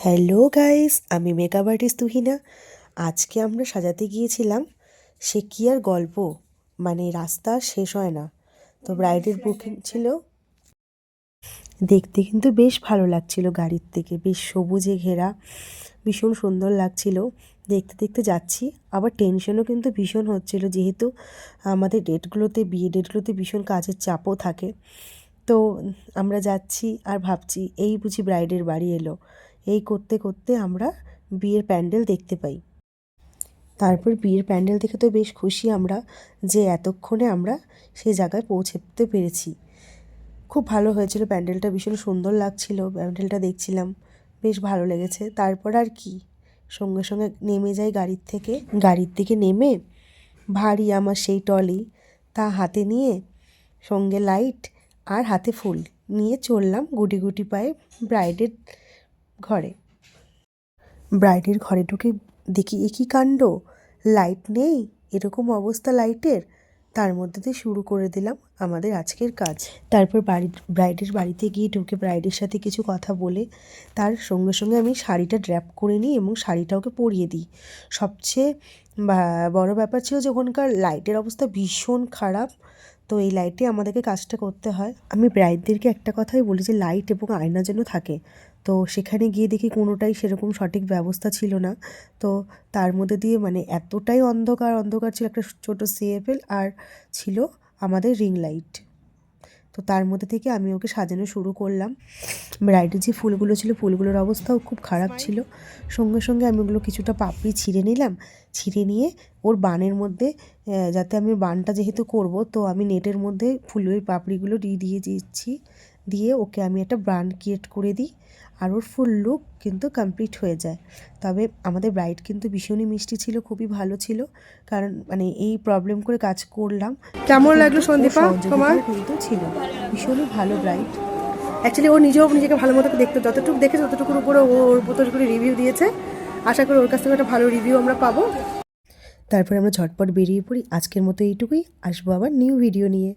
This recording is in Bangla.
হ্যালো গাইস, আমি মেকআপ আর্টিস্ট তুহিনা। আজকে আমরা সাজাতে গিয়েছিলাম। সে কি আর গল্প, মানে রাস্তা শেষ হয় না। তো ব্রাইডের বুকিং ছিল। দেখতে কিন্তু বেশ ভালো লাগছিল, গাড়ির থেকে বেশ সবুজে ঘেরা, ভীষণ সুন্দর লাগছিল। দেখতে দেখতে যাচ্ছি, আবার টেনশনও কিন্তু ভীষণ হচ্ছিল, যেহেতু আমাদের বিয়ে ডেটগুলোতে ভীষণ কাজের চাপও থাকে। তো আমরা যাচ্ছি আর ভাবছি এই বুঝি ব্রাইডের বাড়ি এলো। এই করতে করতে আমরা বিয়ের প্যান্ডেল দেখতে পাই। তারপর বিয়ের প্যান্ডেল দেখে তো বেশ খুশি আমরা, যে এতক্ষণে আমরা সেই জায়গায় পৌঁছতে পেরেছি। খুব ভালো হয়েছিল প্যান্ডেলটা, ভীষণ সুন্দর লাগছিল প্যান্ডেলটা, দেখছিলাম বেশ ভালো লেগেছে। তারপর আর কি, সঙ্গে সঙ্গে নেমে যাই গাড়ির থেকে নেমে ভারী আমার সেই টলি তা হাতে নিয়ে, সঙ্গে লাইট আর হাতে ফুল নিয়ে চললাম গুটি গুটি পায়ে ব্রাইডের ঘরে। ব্রাইডের ঘরে ঢুকে দেখি এ কী কাণ্ড, লাইট নেই, এরকম অবস্থা লাইটের। তার মধ্যে দিয়ে শুরু করে দিলাম আমাদের আজকের কাজ। তারপর ব্রাইডের বাড়িতে গিয়ে ঢুকে ব্রাইডের সাথে কিছু কথা বলে তার সঙ্গে সঙ্গে আমি শাড়িটা ড্র্যাপ করে নিই এবং শাড়িটা ওকে পরিয়ে দিই। সবচেয়ে বড় ব্যাপার ছিল যে ওখানকার লাইটের অবস্থা ভীষণ খারাপ। তো এই লাইটে আমাদেরকে কাজটা করতে হয়। আমি ব্রাইডদেরকে একটা কথাই বলি যে লাইট এবং আয়না যেন থাকে। তো সেখানে গিয়ে দেখি কোনোটাই সেরকম সঠিক ব্যবস্থা ছিল না। তো তার মধ্যে দিয়ে মানে এতটাই অন্ধকার ছিল, একটা ছোটো সিএফএল আর ছিল আমাদের রিং লাইট। তো তার মধ্যে থেকে আমি ওকে সাজানো শুরু করলাম। ব্রাইডের যে ফুলগুলো ছিল, ফুলগুলোর অবস্থাও খুব খারাপ ছিল। সঙ্গে সঙ্গে আমি ওগুলো কিছুটা পাপড়ি ছিঁড়ে নিলাম। ছিঁড়ে নিয়ে ওর বানের মধ্যে, যাতে আমি বানটা যেহেতু করব, তো আমি নেটের মধ্যে ফুলের পাপড়িগুলো দিয়ে দিচ্ছি। দিয়ে ওকে আমি একটা বান ক্রিয়েট করে দিই, আর ওর ফুল লুক কিন্তু কমপ্লিট হয়ে যায়। তবে আমাদের ব্রাইড কিন্তু ভীষণই মিষ্টি ছিল, খুবই ভালো ছিল। কারণ মানে এই প্রবলেম করে কাজ করলাম। কেমন লাগলো সন্দীপা তোমার? কিন্তু ছিল ভীষণই ভালো ব্রাইড। অ্যাকচুয়ালি ও নিজেও নিজেকে ভালো মতো দেখতে, যতটুকু দেখেছে ততটুকুর উপরে ওর করে রিভিউ দিয়েছে। আশা করি ওর কাছ থেকে একটা ভালো রিভিউ আমরা পাবো। তারপর আমরা ঝটপট বেরিয়ে পড়ি। আজকের মতো এইটুকুই, আসবো আবার নিউ ভিডিও নিয়ে।